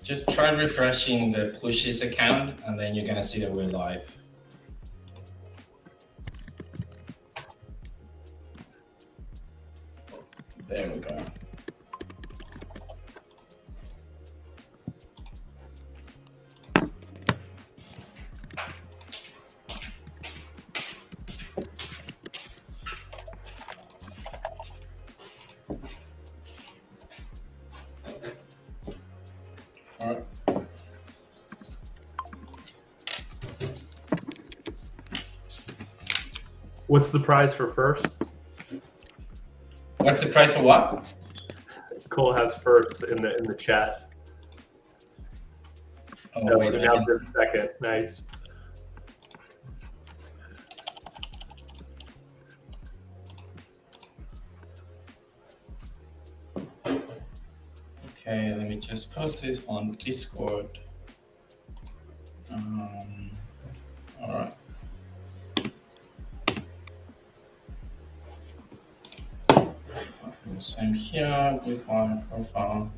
Just try refreshing the Plooshies account, and then you're gonna see that we're live. There we go. All right. What's the prize for first? What's the price for what? Cole has first in the chat. Oh, No, wait a now minute. the second. Nice. Okay, let me just post this on Discord. All right. Same here with my profile.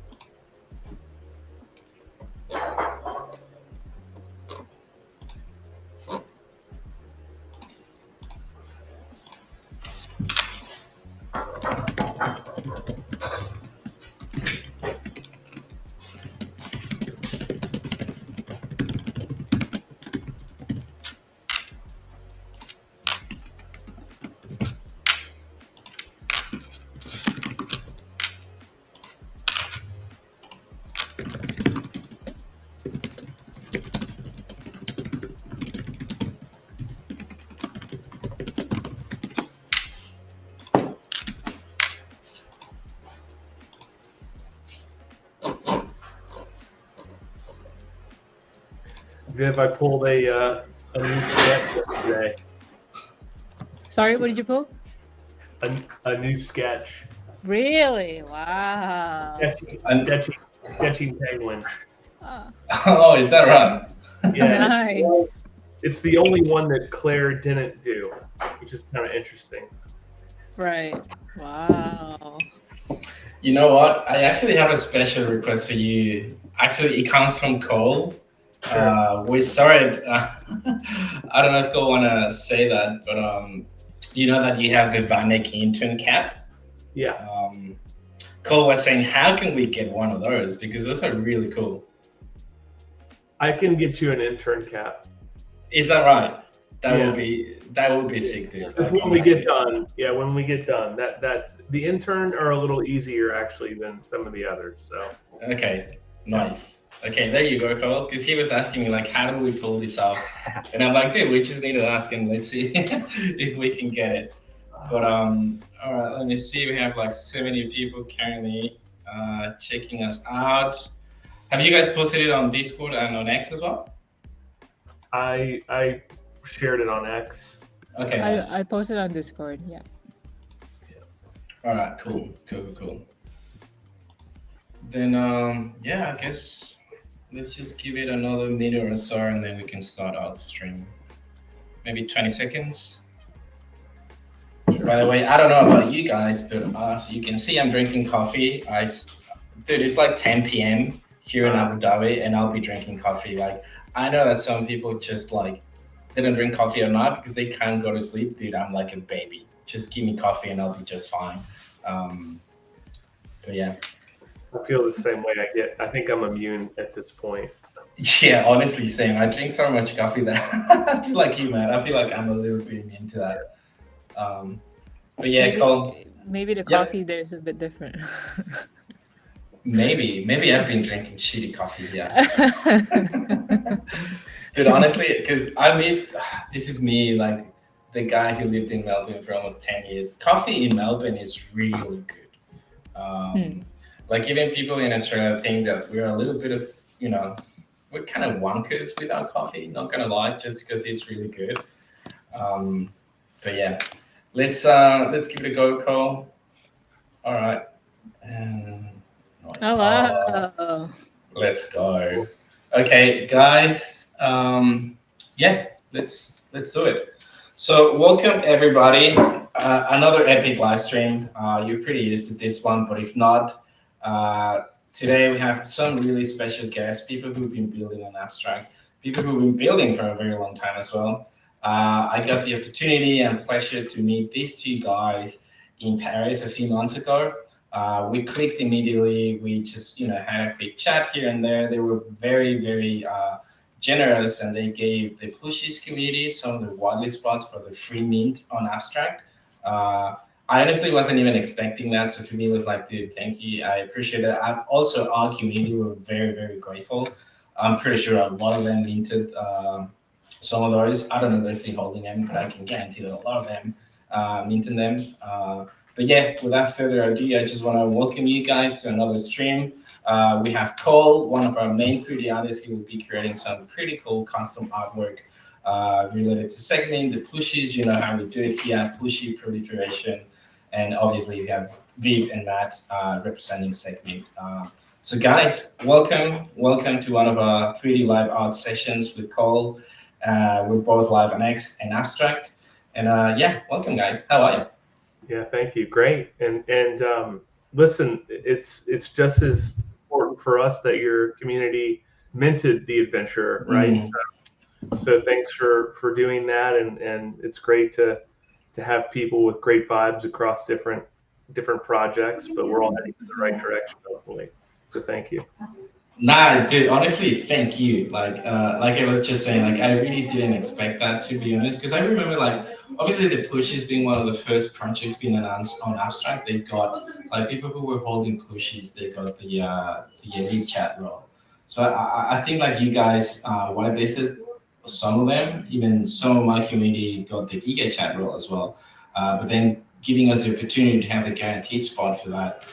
Viv, I pulled a new sketch yesterday. Sorry, what did you pull? A new sketch. Really? Wow. Sketching penguin. Ah, Oh, is that right? Yeah, nice. it's the only one that Claire didn't do, which is kind of interesting. Right. Wow. You know what? I actually have a special request for you. Actually, it comes from Cole. Sure. We saw it. I don't know if Cole wanna say that, but you know that you have the Vanek intern cap. Yeah. Cole was saying, how can we get one of those? Because those are really cool. I can get you an intern cap. Is that right? That Yeah. would be sick, dude. Like, When we honestly. get done, when we get done, that's the intern are a little easier actually than some of the others. So Okay, nice. Okay, there you go, Cole. Because he was asking me like, how do we pull this off? And I'm like, dude, we just need to ask him. Let's see if we can get it. But all right, let me see. We have like 70 people currently checking us out. Have you guys posted it on Discord and on X as well? I shared it on X. Okay, nice. I posted on Discord, yeah. All right, cool. Then yeah, I guess let's just give it another minute or so, and then we can start our stream. Maybe 20 seconds. By the way, I don't know about you guys, but so you can see I'm drinking coffee. Dude, it's like 10 p.m. here in Abu Dhabi, and I'll be drinking coffee. Like, I know that some people just like they don't drink coffee or not because they can't go to sleep. Dude, I'm like a baby. Just give me coffee and I'll be just fine. But yeah. I feel the same way. I think I'm immune at this point. Yeah, honestly, same. I drink so much coffee that I feel like you, man. I feel like I'm a little bit immune to that. But yeah, Cole. Maybe the coffee there is a bit different. Maybe I've been drinking shitty coffee here. Dude, honestly, because I missed. This is me, like the guy who lived in Melbourne for almost 10 years. Coffee in Melbourne is really good. Like even people in Australia think that we're a little bit of, we're kind of wonkers with our coffee. Not gonna lie, just because it's really good. But yeah, let's give it a go, Cole. All right. Nice. Hello. Let's go. Okay, guys. Yeah, let's do it. So welcome everybody. Another epic live stream. You're pretty used to this one, but if not, Today we have some really special guests, people who've been building on Abstract, people who've been building for a very long time as well. I got the opportunity and pleasure to meet these two guys in Paris a few months ago. We clicked immediately. We just had a quick chat here and there. They were very generous, and they gave the Plooshies community some of the widely spots for the free mint on Abstract. Uh, I honestly wasn't even expecting that. So for me, it was like, dude, thank you. I appreciate it. I also, our community were very grateful. I'm pretty sure a lot of them minted some of those. I don't know if they're still holding them, but I can guarantee that a lot of them minted them. But yeah, without further ado, I just want to welcome you guys to another stream. We have Cole, one of our main 3D artists. He will be creating some pretty cool custom artwork related to segmenting the Plooshies. You know how we do it here at Plushie Proliferation. And obviously, we have Viv and Matt representing segment. So, guys, welcome to one of our 3D live art sessions with Cole. We're both live on X and Abstract. And yeah, welcome, guys. How are you? Yeah, thank you. Great. And listen, it's just as important for us that your community minted the adventure, right? So thanks for doing that, and it's great to have people with great vibes across different projects, but we're all heading in the right direction, hopefully. So thank you. Nah, dude, honestly, thank you. Like I was just saying, like I really didn't expect that, to be honest, because I remember like obviously the Plooshies being one of the first projects being announced on Abstract. They got like people who were holding Plooshies, they got the elite chat role. So I think like you guys whitelisted some of them, even some of my community got the Giga chat role as well. But then giving us the opportunity to have the guaranteed spot for that.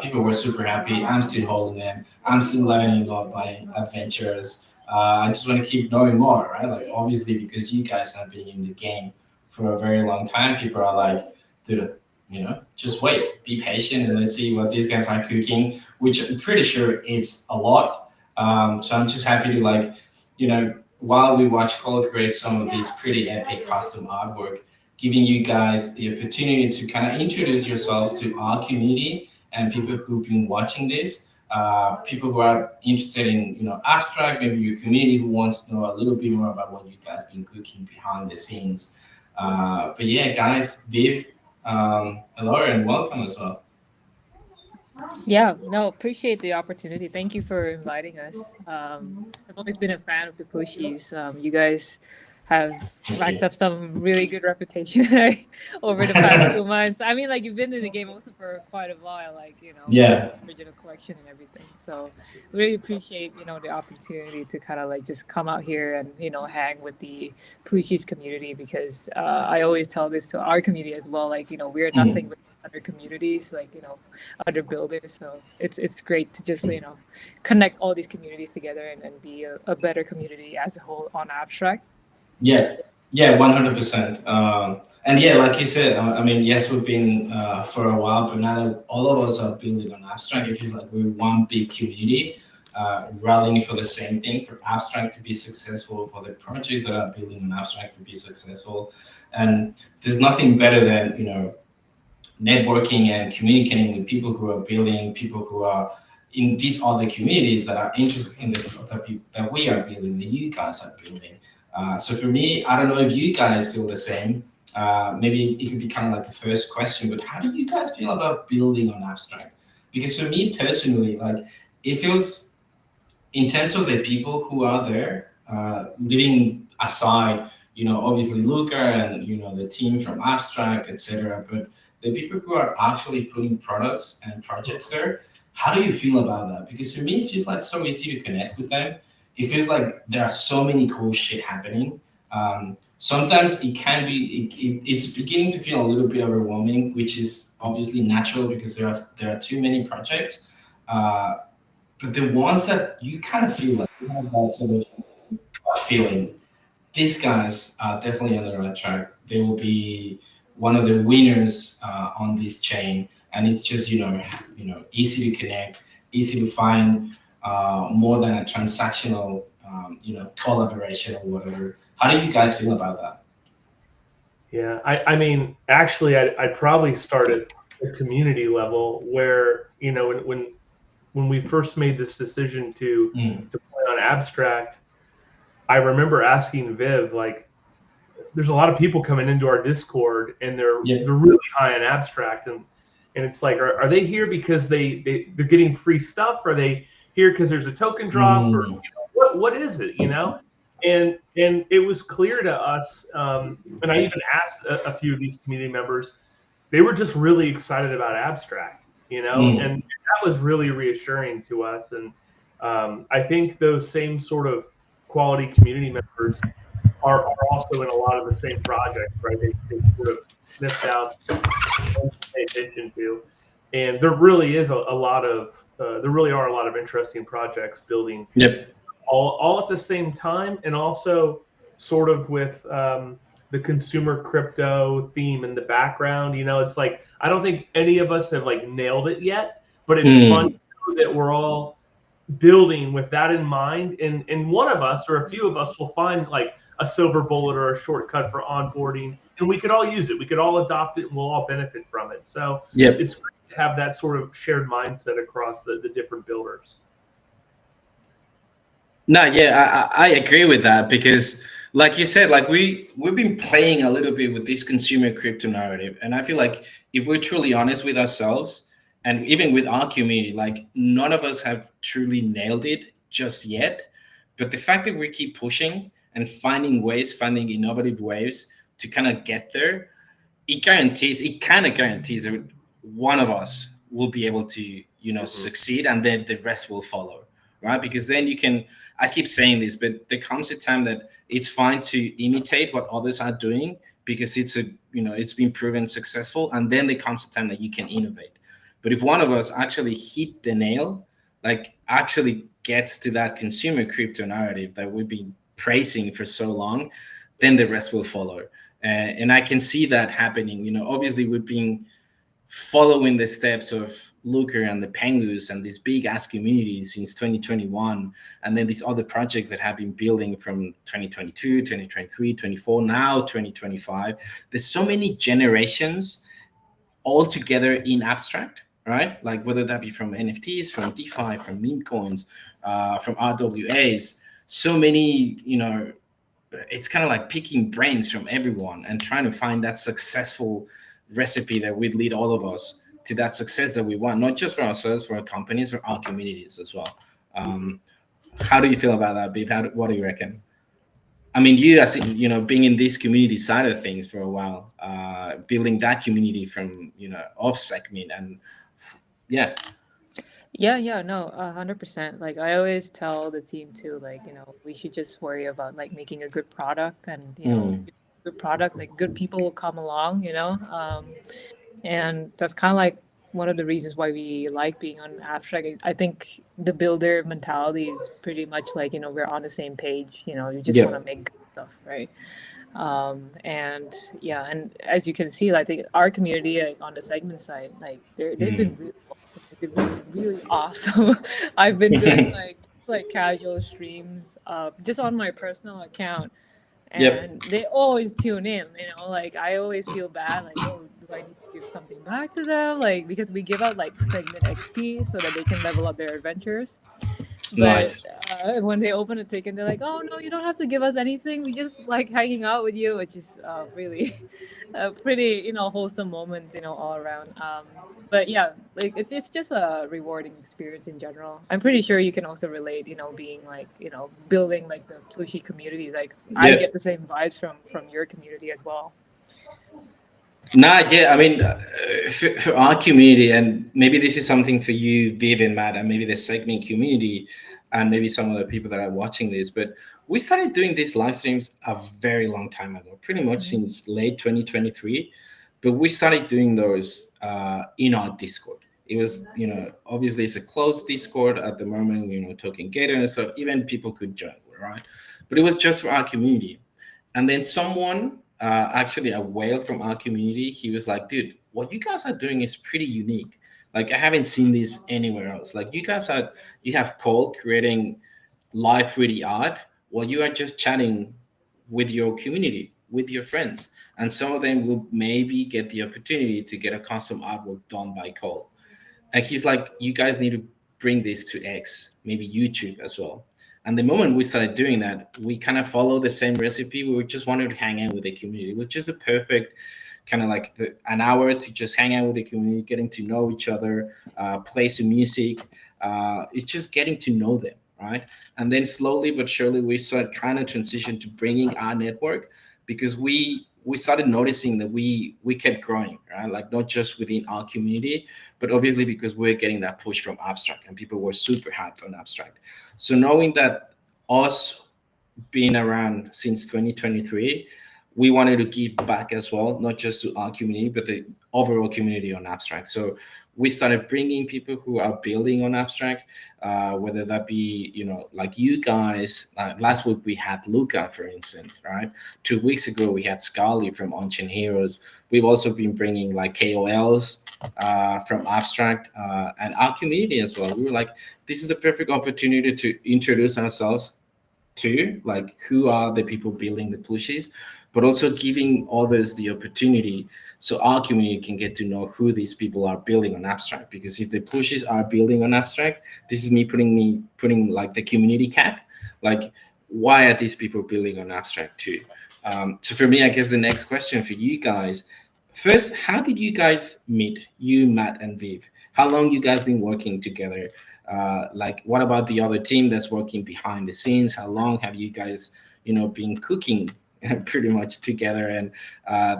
People were super happy. I'm still holding them. I'm still leveling up my adventures. I just want to keep knowing more, right? Like obviously because you guys have been in the game for a very long time, people are like, dude, just wait, be patient, and let's see what these guys are cooking. Which I'm pretty sure it's a lot. So I'm just happy to like, while we watch Cole create some of these pretty epic custom artwork, giving you guys the opportunity to kind of introduce yourselves to our community and people who've been watching this, people who are interested in abstract, maybe your community who wants to know a little bit more about what you guys been cooking behind the scenes. But yeah, guys, Viv, hello and welcome as well. Yeah, no, appreciate the opportunity. Thank you for inviting us. I've always been a fan of the Plooshies. You guys have Thank racked you. up some really good reputation like, over the past few months. I mean, like you've been in the game also for quite a while, like with Yeah. the original collection and everything. So really appreciate the opportunity to kind of like just come out here and hang with the Plooshies community because I always tell this to our community as well. Like we're nothing Mm. but other communities, like other builders. So it's great to just connect all these communities together and be a better community as a whole on Abstract. Yeah, yeah, 100%. And yeah, like you said, I mean, yes, we've been for a while, but now that all of us are building on Abstract, it feels like we're one big community rallying for the same thing, for Abstract to be successful, for the projects that are building on Abstract to be successful. And there's nothing better than, networking and communicating with people who are building, people who are in these other communities that are interested in the stuff that we are building, that you guys are building. So for me, I don't know if you guys feel the same. Maybe it could be kind of like the first question, but how do you guys feel about building on Abstract? Because for me personally, like it feels in terms of the people who are there, leaving aside, obviously Luca and the team from Abstract, etc. But the people who are actually putting products and projects there, how do you feel about that? Because for me, it feels like so easy to connect with them. It feels like there are so many cool shit happening. Sometimes it can be, it's beginning to feel a little bit overwhelming, which is obviously natural because there are too many projects. Uh, but the ones that you kind of feel like you have that sort of feeling, these guys are definitely on the right track. They will be one of the winners on this chain, and it's just easy to connect, easy to find, more than a transactional collaboration or whatever. How do you guys feel about that? Yeah, I mean, actually, I'd probably start at the community level where, when when we first made this decision Mm. to play on abstract, I remember asking Viv, like, there's a lot of people coming into our Discord and Yep. they're really high on abstract, and it's like, are they here because they're getting free stuff? Are they here because there's a token drop, or Mm. what is it? And it was clear to us, and I even asked a few of these community members. They were just really excited about abstract, Mm. and that was really reassuring to us. And I think those same sort of quality community members are also in a lot of the same projects, right? They sort of sniffed out ones to pay attention to, and there really is a lot of there really are a lot of interesting projects building Yep. all at the same time, and also sort of with the consumer crypto theme in the background. It's like I don't think any of us have like nailed it yet, but it's fun Mm. that we're all building with that in mind, and one of us or a few of us will find like a silver bullet or a shortcut for onboarding, and we could all use it, we could all adopt it, and we'll all benefit from it. So Yep. it's great to have that sort of shared mindset across the different builders. No, yeah, I agree with that because, like you said, like we've been playing a little bit with this consumer crypto narrative, and I feel like if we're truly honest with ourselves and even with our community, like none of us have truly nailed it just yet. But the fact that we keep pushing and finding ways, finding innovative ways to kind of get there, it kind of guarantees that one of us will be able to Mm-hmm. succeed, and then the rest will follow, right? Because then you can, I keep saying this, but there comes a time that it's fine to imitate what others are doing because it's been proven successful, and then there comes a time that you can innovate. But if one of us actually hit the nail, like actually gets to that consumer crypto narrative that we've been praising for so long, then the rest will follow. And I can see that happening. Obviously, we've been following the steps of Looker and the Pengus and these big ass communities since 2021, and then these other projects that have been building from 2022, 2023, 24, now 2025. There's so many generations all together in abstract, right? Like whether that be from NFTs, from DeFi, from meme coins, from RWAs. So many, it's kind of like picking brains from everyone and trying to find that successful recipe that would lead all of us to that success that we want, not just for ourselves, for our companies, for our communities as well. How do you feel about that, Beef? What do you reckon? I mean, you as being in this community side of things for a while, building that community from off segment and yeah. Yeah, no, 100%. Like I always tell the team too, like, we should just worry about like making a good product and, Mm. good product, like good people will come along, and that's kind of like one of the reasons why we like being on abstract. I think the builder mentality is pretty much like, we're on the same page, you just want to Yep. make good stuff, right? And yeah, and as you can see, like our community, like on the segment side, like they've been Mm. really awesome. Like, they've been really awesome. I've been doing like casual streams just on my personal account, Yep. and they always tune in. Like I always feel bad, like, oh, do I need to give something back to them, like because we give out like segment XP so that they can level up their adventures. But Nice. when they open a ticket, they're like, "Oh no, you don't have to give us anything. We just like hanging out with you," which is really pretty, wholesome moments, all around. But yeah, like it's just a rewarding experience in general. I'm pretty sure you can also relate, being like, building like the Plooshy communities. Like I Yeah. get the same vibes from your community as well. Nah, yeah. I mean, for our community, and maybe this is something for you, Viv and Matt, and maybe the segment community, and maybe some of the people that are watching this. But we started doing these live streams a very long time ago, pretty much Mhm. since late 2023. But we started doing those in our Discord. It was, obviously it's a closed Discord at the moment. Talking Gator, so even people could join, right? But it was just for our community. And then someone, actually a whale from our community, he was like, dude, what you guys are doing is pretty unique. Like, I haven't seen this anywhere else. Like, you have Cole creating live 3D art while you are just chatting with your community, with your friends. And some of them will maybe get the opportunity to get a custom artwork done by Cole. And he's like, you guys need to bring this to X, maybe YouTube as well. And the moment we started doing that, we kind of follow the same recipe. We just wanted to hang out with the community. It was just a perfect kind of like an hour to just hang out with the community, getting to know each other, play some music. It's just getting to know them, right? And then slowly but surely, we started trying to transition to bringing our network, because we started noticing that we kept growing, right? Like not just within our community, but obviously because we're getting that push from abstract, and people were super hyped on abstract. So knowing that us being around since 2023, we wanted to give back as well, not just to our community, but the overall community on abstract. So we started bringing people who are building on abstract, whether that be, like you guys. Last week we had Luca, for instance, right? 2 weeks ago we had Scully from Ancient Heroes. We've also been bringing like KOLs from abstract, and our community as well. We were like, this is the perfect opportunity to introduce ourselves to, like, who are the people building the Plooshies, but also giving others the opportunity so our community can get to know who these people are building on abstract. Because if the Plooshies are building on abstract, this is me putting like the community cap, like, why are these people building on abstract too? So for me, I guess the next question for you guys, first, how did you guys meet, you, Matt, and Viv? How long you guys been working together? Like, what about the other team that's working behind the scenes? How long have you guys, been cooking pretty much together? And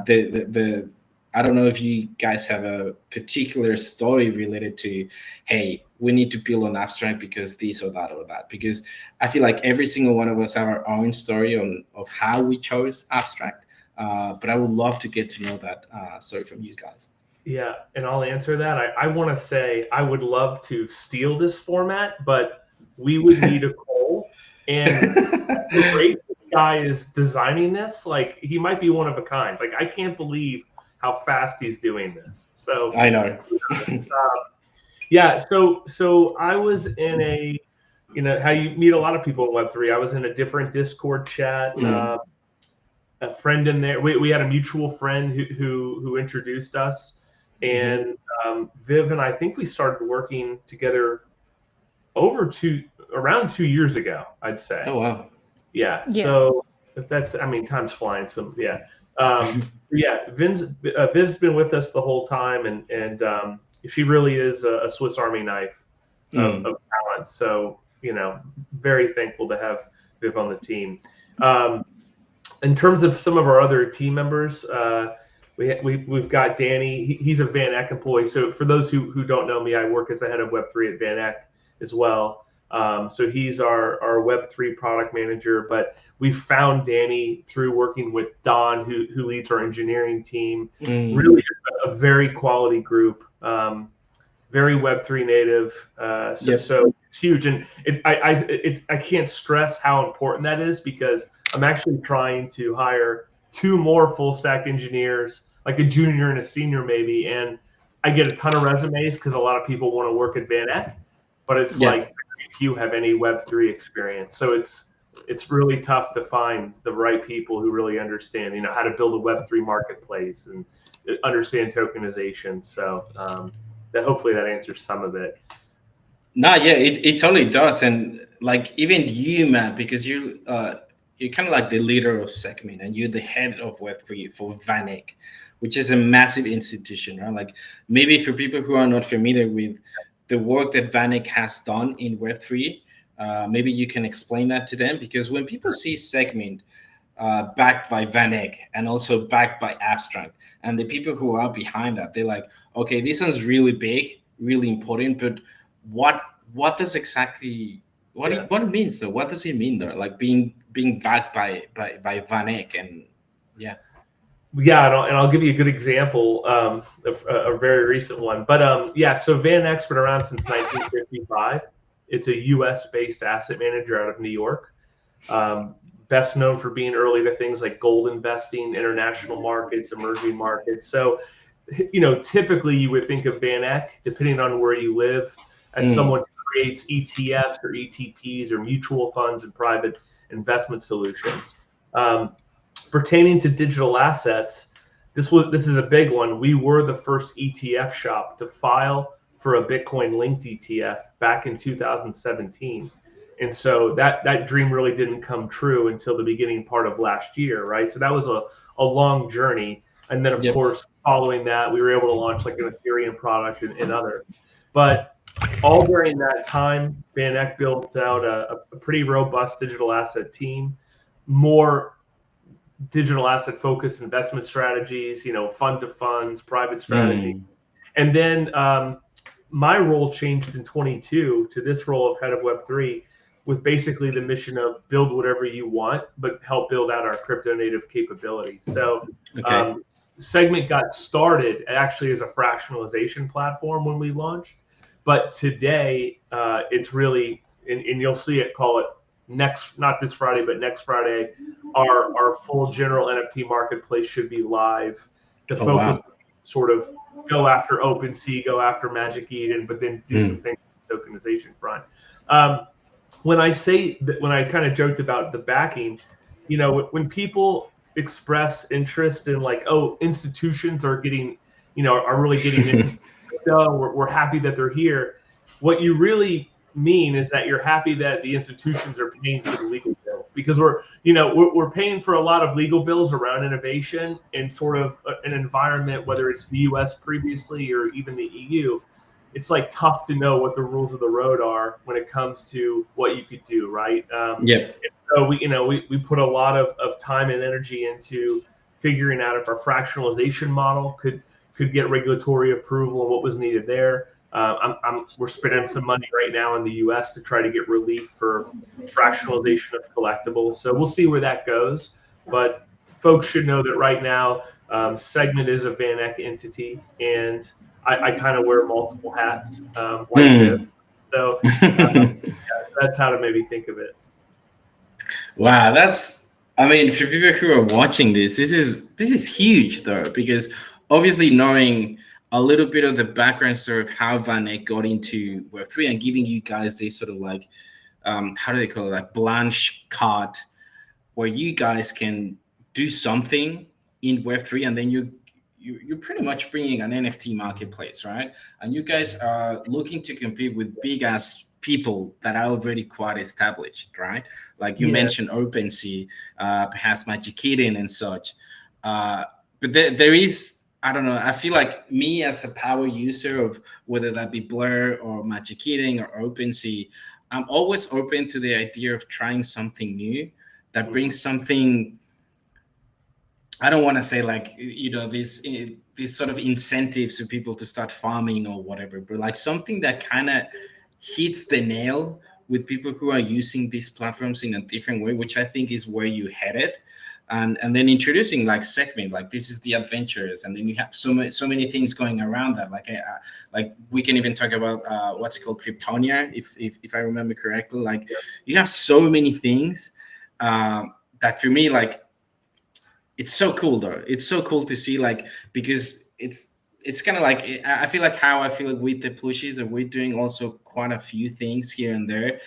the I don't know if you guys have a particular story related to, hey, we need to build on abstract because this or that. Because I feel like every single one of us have our own story on of how we chose abstract. But I would love to get to know that story from you guys. Yeah, and I'll answer that. I want to say I would love to steal this format, but we would need a Cole. And the great guy is designing this. Like, he might be one of a kind. Like, I can't believe how fast he's doing this. So I know. yeah, so I was in a, how you meet a lot of people in Web3. I was in a different Discord chat. A friend in there. We had a mutual friend who introduced us, and Viv and I think we started working together around 2 years ago, I'd say. Oh wow. Yeah. Yeah. So if that's, I mean, time's flying. So yeah. Yeah. Viv's been with us the whole time, and she really is a Swiss Army knife of talent. So very thankful to have Viv on the team. In terms of some of our other team members, we've got Danny. He's a Van Eck employee. So for those who don't know me, I work as the head of Web3 at Van Eck as well. So he's our Web3 product manager. But we found Danny through working with Don, who leads our engineering team. Really just a very quality group. Very Web3 native. So it's huge. And I can't stress how important that is, because I'm actually trying to hire 2 more full stack engineers, like a junior and a senior maybe. And I get a ton of resumes because a lot of people want to work at Van Eck, but it's like, if you have any Web3 experience. So it's really tough to find the right people who really understand, how to build a Web3 marketplace and understand tokenization. So that hopefully that answers some of it. No, yeah, it totally does. And like, even you, Matt, because you're kind of like the leader of Segment, and you're the head of Web3 for Vanek, which is a massive institution, right? Like, maybe for people who are not familiar with the work that Vanek has done in Web3, maybe you can explain that to them. Because when people see Segment backed by Vanek and also backed by Abstract, and the people who are behind that, they're like, okay, this sounds really big, really important, but what does exactly what it means though? What does it mean though? Like, being backed by Vanek, and yeah. Yeah, and I'll give you a good example of a very recent one. But yeah, so Van Eck's been around since 1955. It's a U.S.-based asset manager out of New York. Best known for being early to things like gold investing, international markets, emerging markets. So, typically you would think of Van Eck, depending on where you live, as someone who creates ETFs or ETPs or mutual funds and private investment solutions. Pertaining to digital assets, this is a big one. We were the first ETF shop to file for a Bitcoin linked ETF back in 2017. And so that dream really didn't come true until the beginning part of last year, right? So that was a long journey. And then, of course, following that, we were able to launch like an Ethereum product and other. But all during that time, Van Eck built out a pretty robust digital asset team, more digital asset focused investment strategies, fund to funds, private strategy. And then my role changed in 22 to this role of head of Web3 with basically the mission of build whatever you want, but help build out our crypto native capability. So Segment got started actually as a fractionalization platform when we launched. But today it's really, and you'll see it, call it not this Friday, but next Friday, our full general NFT marketplace should be live. The focus sort of go after OpenSea, go after Magic Eden, but then do some things on the tokenization front. When I say that, when I kind of joked about the backing, when people express interest in like, oh, institutions are getting, are really getting into crypto, we're happy that they're here. What you really mean is that you're happy that the institutions are paying for the legal bills, because we're paying for a lot of legal bills around innovation and sort of an environment, whether it's the US previously or even the EU. It's like tough to know what the rules of the road are when it comes to what you could do, right? So we put a lot of time and energy into figuring out if our fractionalization model could get regulatory approval and what was needed there. We're spending some money right now in the US to try to get relief for fractionalization of collectibles. So we'll see where that goes. But folks should know that right now, Segment is a Van Eck entity, and I kind of wear multiple hats like this. So that's how to maybe think of it. Wow, I mean, for people who are watching this is huge though, because obviously knowing a little bit of the background story of how Van Eck got into Web3 and giving you guys this sort of like, how do they call it, like blanche card, where you guys can do something in Web3, and then you're pretty much bringing an NFT marketplace, right? And you guys are looking to compete with big ass people that are already quite established, right? Like you mentioned OpenSea, perhaps Magic Eden and such. But there is, I don't know, I feel like me as a power user of whether that be Blur or Magic Eden or OpenSea, I'm always open to the idea of trying something new that brings something. I don't want to say like, this sort of incentives for people to start farming or whatever, but like something that kind of hits the nail with people who are using these platforms in a different way, which I think is where you headed. And then introducing like Segment, like this is the adventures, and then you have so many things going around that. Like we can even talk about what's it called, Kryptonia, if I remember correctly. Like you have so many things that for me, like, it's so cool though. It's so cool to see, like, because it's kind of like, I feel like how I feel like with the Plooshies, that we're doing also quite a few things here and there,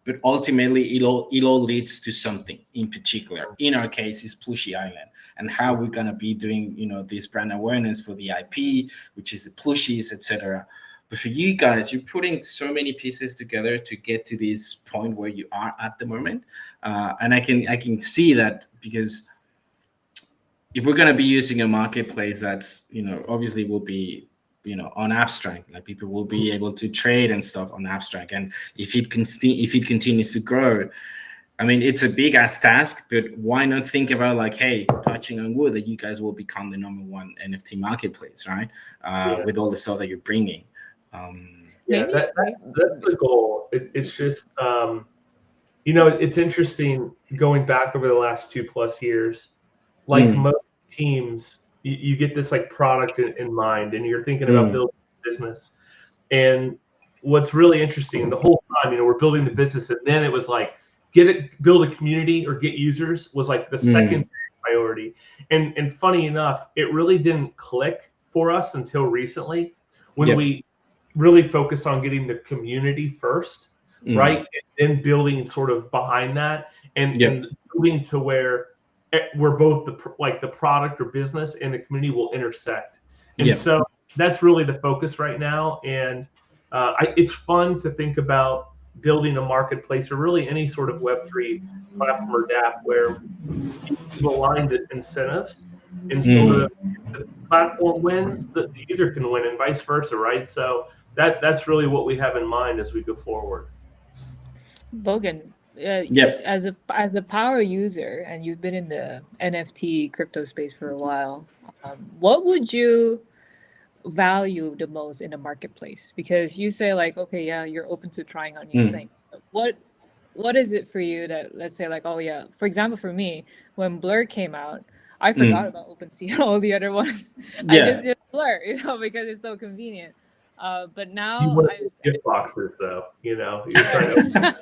but ultimately it all leads to something in particular. In our case, is Plooshy Island, and how we're gonna be doing, this brand awareness for the IP, which is the Plooshies, etc. But for you guys, you're putting so many pieces together to get to this point where you are at the moment, and I can see that, because if we're going to be using a marketplace that's, obviously will be, on abstract, like people will be able to trade and stuff on abstract, and if it continues to grow, I mean, it's a big ass task, but why not think about like, hey, touching on wood, that you guys will become the #1 NFT marketplace, right? With all the stuff that you're bringing. That's the goal. It's just, it's interesting going back over the last 2+ years. Like most teams, you get this like product in mind, and you're thinking about building a business. And what's really interesting, the whole time, we're building the business, and then it was like, build a community or get users was like the second priority. And funny enough, it really didn't click for us until recently, when we really focused on getting the community first, right? And then building sort of behind that, and building to where we're both the product or business and the community will intersect. And so that's really the focus right now. And It's fun to think about building a marketplace or really any sort of Web3 platform or DApp where you've aligned the incentives, and so Mm. the platform wins, the user can win, and vice versa, right? So that's really what we have in mind as we go forward. Bogan, Yep. as a power user, and you've been in the NFT crypto space for a while, what would you value the most in the marketplace? Because you say like, okay, yeah, you're open to trying out new Mm. things. What what is it for you that, let's say like, oh yeah, for example, for me, when Blur came out, I forgot Mm. about OpenSea and all the other ones. I just Yeah. did Blur, because it's so convenient. But You now want gift boxes, though. You're trying to.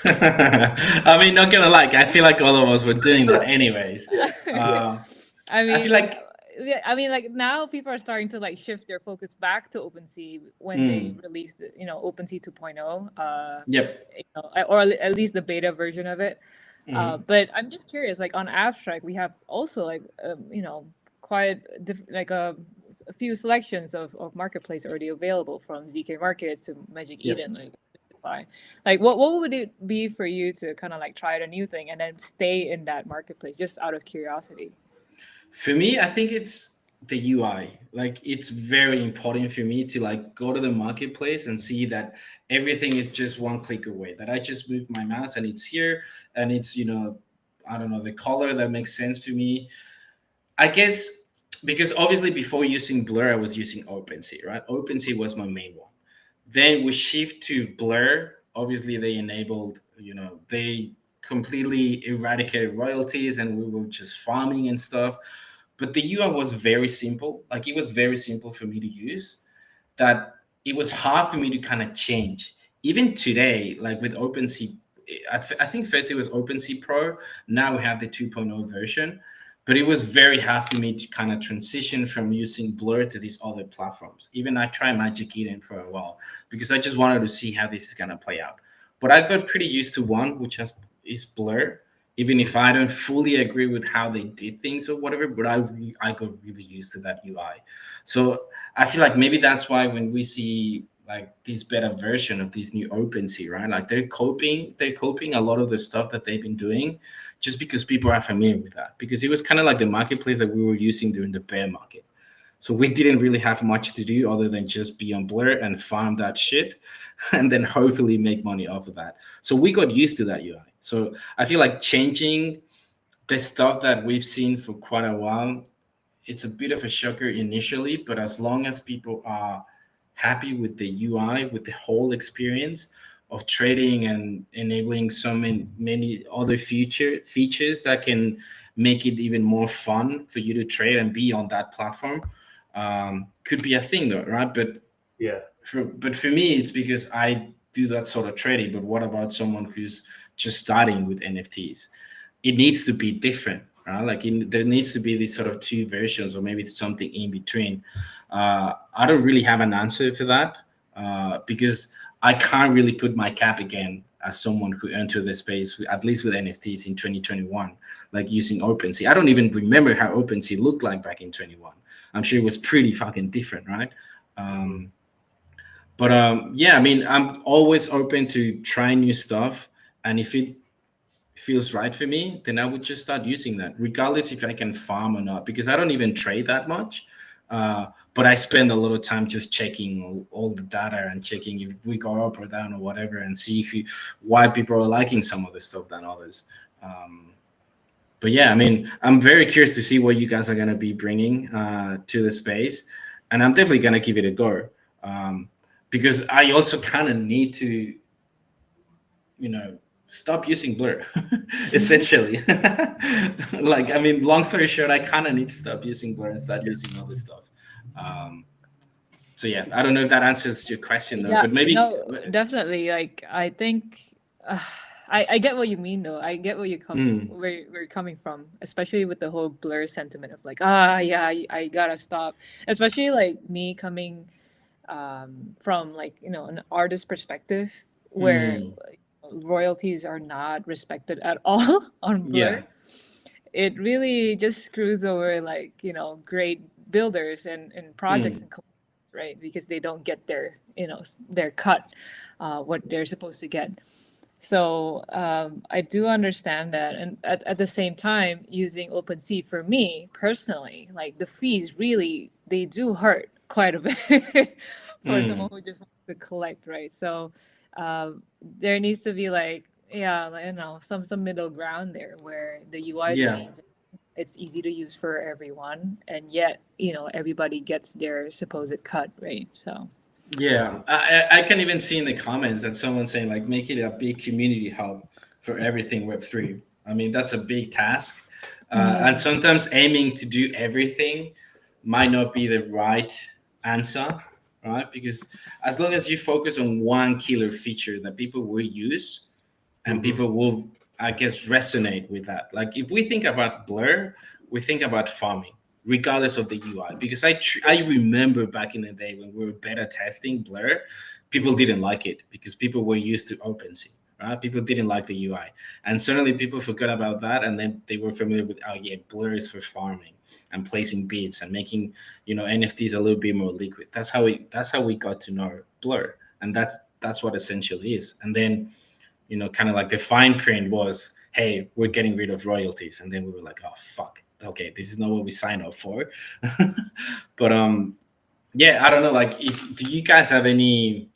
I mean, not gonna lie, I feel like all of us were doing that anyways. Yeah, yeah, I I feel mean, like, yeah, I mean, like now people are starting to like shift their focus back to OpenSea when they mm, released, OpenSea 2.0, yep. or at least the beta version of it. Mm, But I'm just curious, like on Abstract, we have also like, quite a few selections of marketplace already available, from ZK Markets to Magic yep. Eden, like what would it be for you to kind of like try out a new thing and then stay in that marketplace just out of curiosity? For me, I think it's the UI. Like, it's very important for me to like go to the marketplace and see that everything is just one click away. That I just move my mouse and it's here, and it's, I don't know, the color that makes sense for me. I guess because obviously before using Blur, I was using OpenSea, right? OpenSea was my main one. Then we shift to Blur. Obviously, they enabled, they completely eradicated royalties, and we were just farming and stuff. But the UI was very simple. Like, it was very simple for me to use, that it was hard for me to kind of change. Even today, like with OpenSea, I think first it was OpenSea Pro. Now we have the 2.0 version, but it was very hard for me to kind of transition from using Blur to these other platforms. Even I tried Magic Eden for a while because I just wanted to see how this is gonna play out. But I got pretty used to one, which is Blur. Even if I don't fully agree with how they did things or whatever, but I got really used to that UI. So I feel like maybe that's why when we see like this better version of this new OpenSea, right? Like, they're coping a lot of the stuff that they've been doing, just because people are familiar with that. Because it was kind of like the marketplace that we were using during the bear market. So we didn't really have much to do other than just be on Blur and farm that shit, and then hopefully make money off of that. So we got used to that UI. So I feel like changing the stuff that we've seen for quite a while, it's a bit of a shocker initially, but as long as people are happy with the UI, with the whole experience of trading and enabling so many other features that can make it even more fun for you to trade and be on that platform, could be a thing though, right? yeah, But for me, it's because I do that sort of trading. But what about someone who's just starting with NFTs? It needs to be different, right? Like, there needs to be these sort of two versions, or maybe something in between. I don't really have an answer for that, because I can't really put my cap again as someone who entered the space, at least with NFTs in 2021, like using OpenSea. I don't even remember how OpenSea looked like back in 21. I'm sure it was pretty fucking different, right? mhm, But yeah, I mean, I'm always open to trying new stuff, and if it feels right for me, then I would just start using that, regardless if I can farm or not, because I don't even trade that much. But I spend a lot of time just checking all the data and checking if we go up or down or whatever, and see why people are liking some of the stuff than others. Um, but yeah, I mean, I'm very curious to see what you guys are going to be bringing to the space, and I'm definitely going to give it a go, um, because I also kind of need to, stop using Blur, essentially. Like, I mean, long story short, I kind of need to stop using Blur and start yeah. using other stuff. Um, so yeah, I don't know if that answers your question though, Yeah, but maybe. no, definitely. Like, I think, uh, I get what you mean though. I get Mm, where you're coming from, especially with the whole Blur sentiment of like, ah, yeah, I gotta stop. Especially like me coming, from like, an artist perspective, where mm, royalties are not respected at all on yeah. Blur. It really just screws over like, great builders and projects Mm, and right? Because they don't get their, their cut, what they're supposed to get. So I do understand that, and at the same time, using OpenSea for me personally, like the fees really they do hurt quite a bit for someone who just wants to collect, right? So there needs to be like, yeah, like, some middle ground there where the UI is Yeah. amazing, it's easy to use for everyone, and yet everybody gets their supposed cut, right? So. Yeah, I can even see in the comments that someone's saying like make it a big community hub for everything Web3. I mean that's a big task, and Mm. sometimes aiming to do everything might not be the right answer, right? Because as long as you focus on one killer feature that people will use and Mm-hmm. people will, I guess, resonate with that. Like if we think about Blur, we think about farming regardless of the UI, because I remember back in the day when we were beta testing Blur, people didn't like it because people were used to OpenSea, right? People didn't like the UI, and suddenly people forgot about that, and then they were familiar with, oh yeah, Blur is for farming and placing bids and making NFTs a little bit more liquid. That's how we got to know Blur, and that's what essential is. And then kind of like the fine print was, hey, we're getting rid of royalties. And then we were like, oh, fuck. Okay, this is not what we signed up for. But yeah, I don't know. Like, do you guys have any,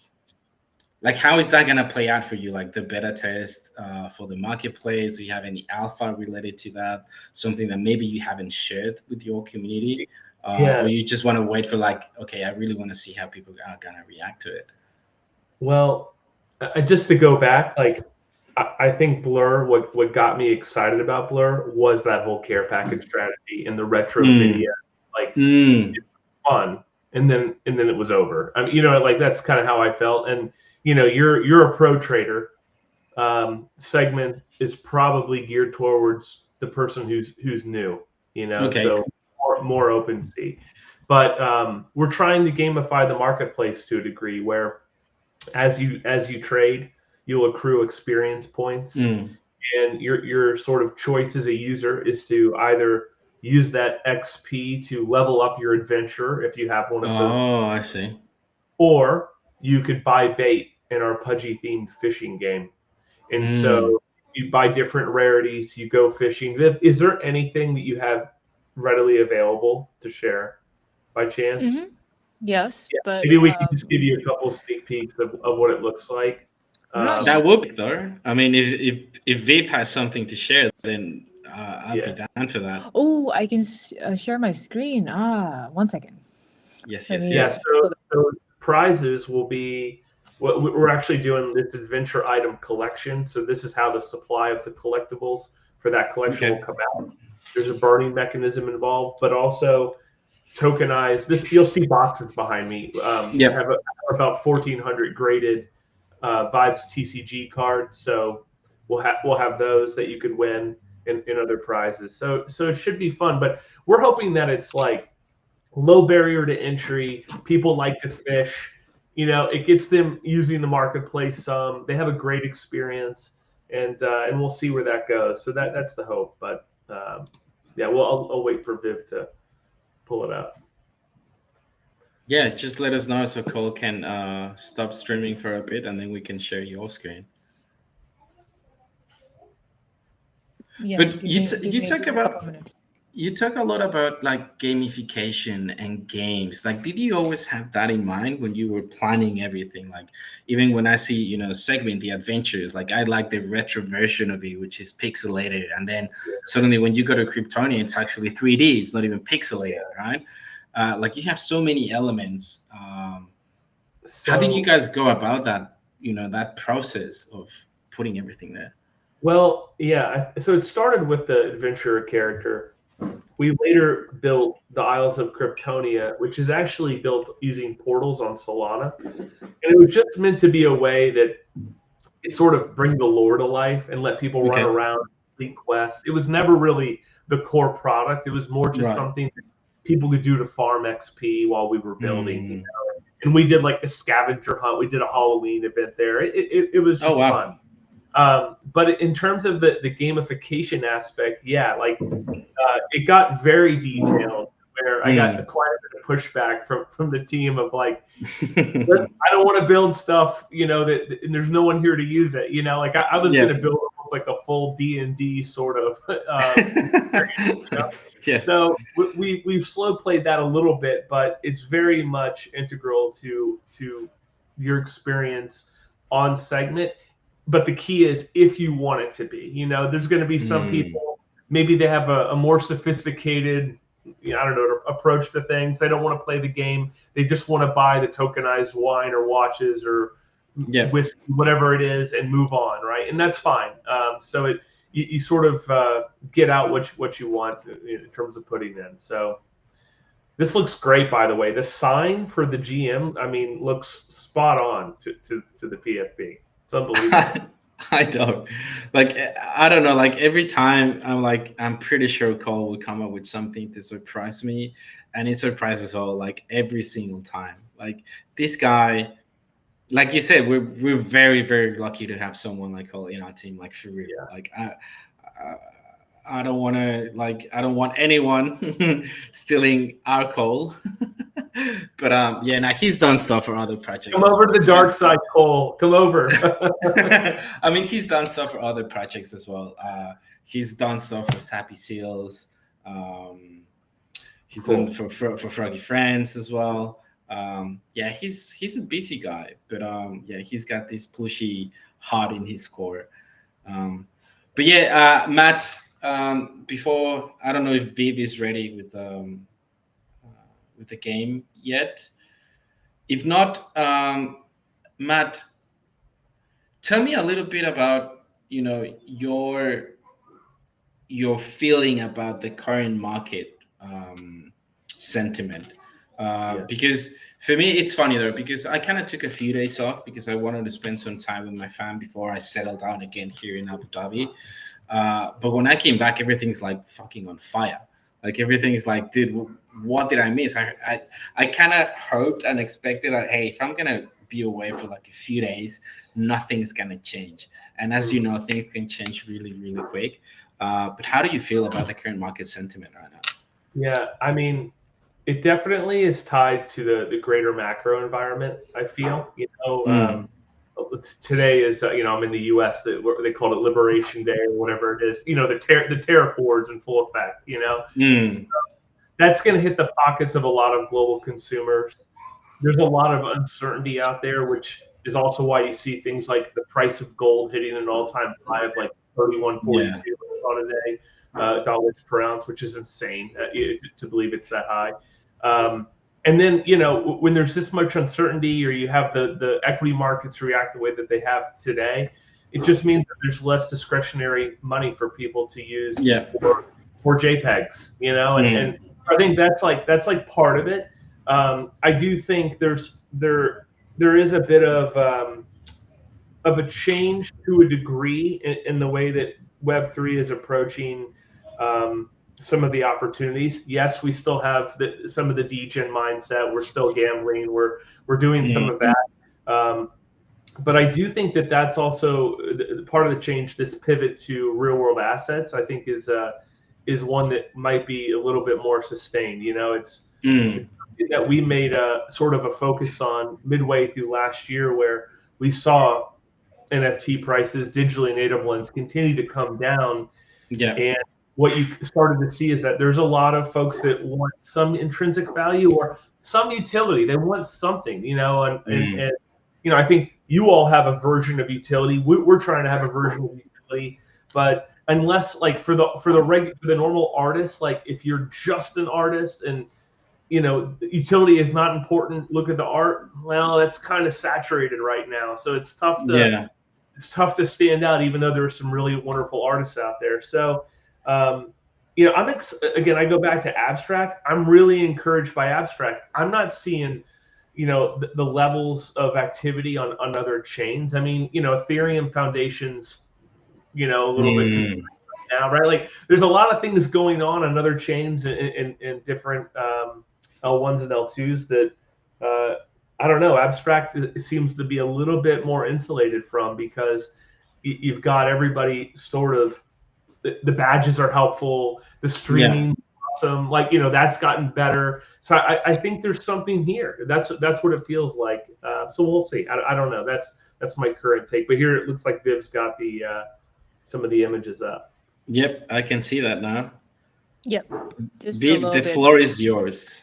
like, how is that going to play out for you? Like the beta test for the marketplace? Do you have any alpha related to that? Something that maybe you haven't shared with your community? Or Yeah. you just want to wait for like, okay, I really want to see how people are going to react to it? Well, just to go back, like I think Blur, what got me excited about Blur was that whole care package strategy and the retro video. Like Mm. it's fun, and then it was over. I mean, like that's kind of how I felt. And you're a pro trader. Segment is probably geared towards the person who's new. Okay. So more open sea. But we're trying to gamify the marketplace to a degree where as you trade, you'll accrue experience points, Mm. and your sort of choice as a user is to either use that XP to level up your adventure if you have one of those, Oh, I see. or you could buy bait in our Pudgy themed fishing game. And Mm. so you buy different rarities, you go fishing. Is there anything that you have readily available to share by chance? Mm-hmm. Yes, Yeah, but maybe we can just give you a couple sneak peeks of what it looks like. I'm not That sure. would be though. I mean, if Viv has something to share, then I'd be Yeah. down for that. Oh, I can share my screen. 1 second. Yes, Let yes, me Yeah, yes. so, pull that. so prizes will be what we're actually doing this adventure item collection. So this is how the supply of the collectibles for that collection will Okay. come out. There's a burning mechanism involved, but also tokenized. This you'll see boxes behind me. I Yep. have about 1,400 graded Vibes TCG cards. So we'll have those that you could win in other prizes. So it should be fun. But we're hoping that it's like low barrier to entry. People like to fish. It gets them using the marketplace some. They have a great experience, and we'll see where that goes. So that's the hope. But yeah, well, I'll wait for Viv to pull it up. Yeah, just let us know so Cole can stop streaming for a bit, and then we can share your screen. Yeah, But give you me t- give you me talk give me a couple about minutes. you talk a lot about like gamification and games. Like, did you always have that in mind when you were planning everything? Like, even when I see segment the adventures, like I like the retro version of it, which is pixelated, and then suddenly when you go to Kryptonia, it's actually 3D. It's not even pixelated, right? Like you have so many elements. How did you So, guys go about that? That process of putting everything there. well, yeah. So it started with the adventurer character. We later built the Isles of Kryptonia, which is actually built using portals on Solana, and it was just meant to be a way that it sort of bring the lore to life and let people run Okay. around, complete quests. It was never really the core product. It was more just Right. something that people could do to farm XP while we were building. Mm. And we did like the scavenger hunt. We did a Halloween event there. It was Oh just fun. wow. But in terms of the gamification aspect, yeah, like it got very detailed where I got quite a bit of pushback from the team of like, I don't want to build stuff, that and there's no one here to use it. Like I was going to build almost like a full D&D sort of Yeah. So we've slow played that a little bit, but it's very much integral to your experience on Segment. But the key is if you want it to be, there's going to be some people, maybe they have a more sophisticated, I don't know, approach to things. They don't want to play the game. They just want to buy the tokenized wine or watches or whiskey, whatever it is, and move on, right? And that's fine. So you sort of get out what you want in terms of putting in. So this looks great, by the way. The sign for the GM, I mean, looks spot on to the PFP. It's unbelievable. I don't I don't know. Like every time I'm pretty sure Cole would come up with something to surprise me, and it surprises all like every single time. Like this guy, like you said, we're very, very lucky to have someone like Cole in our team. Like for real. Like I don't want to I don't want anyone stealing our Cole. But now he's done stuff for other projects. Come over to the dark side, Cole. Come over. I mean, he's done stuff for other projects as well. He's done stuff for Sappy Seals. He's done for Froggy Friends as well. He's a busy guy, but he's got this plushy heart in his core. Matt, before, I don't know if Viv is ready with the game yet. If not, Matt, tell me a little bit about your feeling about the current market sentiment. Because for me, it's funny though, because I kind of took a few days off because I wanted to spend some time with my fam before I settled down again here in Abu Dhabi. But when I came back, everything's like fucking on fire. Like everything's like, dude, what did I miss? I kind of hoped and expected that, hey, if I'm gonna be away for like a few days, nothing's gonna change. And as you know, things can change really, really quick. But how do you feel about the current market sentiment right now? Yeah, I mean, it definitely is tied to the greater macro environment. I feel, today is I'm in the U.S. They call it Liberation Day or whatever it is. The tariff wars in full effect. So that's going to hit the pockets of a lot of global consumers. There's a lot of uncertainty out there, which is also why you see things like the price of gold hitting an all-time high of like 31.42 on a day. Dollars per ounce, which is insane to believe it's that high. And then, when there's this much uncertainty, or you have the equity markets react the way that they have today, it just means that there's less discretionary money for people to use for JPEGs, and I think that's like part of it. I do think there is a bit of a change to a degree in the way that Web3 is approaching some of the opportunities. Yes, we still have some of the degen mindset. We're still gambling. We're doing some of that. But I do think that that's also part of the change. This pivot to real world assets, I think, is one that might be a little bit more sustained. It's that we made a sort of a focus on midway through last year, where we saw NFT prices, digitally native ones, continue to come down. And what you started to see is that there's a lot of folks that want some intrinsic value or some utility. They want something, and I think you all have a version of utility. We're trying to have a version of utility, but unless like for the normal artist, like if you're just an artist and utility is not important, look at the art. Well, that's kind of saturated right now, so it's tough to stand out, even though there are some really wonderful artists out there. So, again, I go back to abstract. I'm really encouraged by abstract. I'm not seeing, the levels of activity on other chains. I mean, Ethereum Foundation's, a little bit now, right? Like, there's a lot of things going on other chains and different L1s and L2s that I don't know. Abstract seems to be a little bit more insulated from, because you've got everybody sort of. The badges are helpful. The streaming awesome. Like, that's gotten better. So I think there's something here. That's what it feels like. So we'll see. I don't know. That's my current take. But here it looks like Viv's got the some of the images up. Yep, I can see that now. Yep. Just a Viv, little the bit. floor is yours.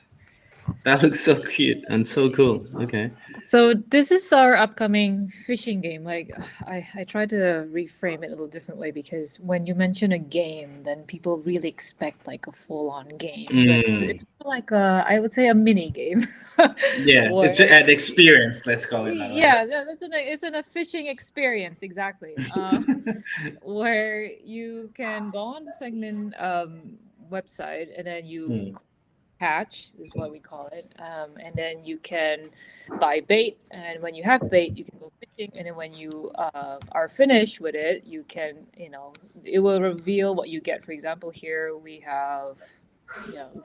That looks so cute and so cool. Okay. So this is our upcoming fishing game. Like I try to reframe it a little different way because when you mention a game, then people really expect like a full-on game. But Mm. it's more like I would say a mini game. Yeah, it's Where an experience. Let's call it that way. yeah, it's a fishing experience exactly. Where you can go on the segment website and then you Mm. catch is what we call it, and then you can buy bait, and when you have bait you can go fishing, and then when you are finished with it you can it will reveal what you get. For example, here we have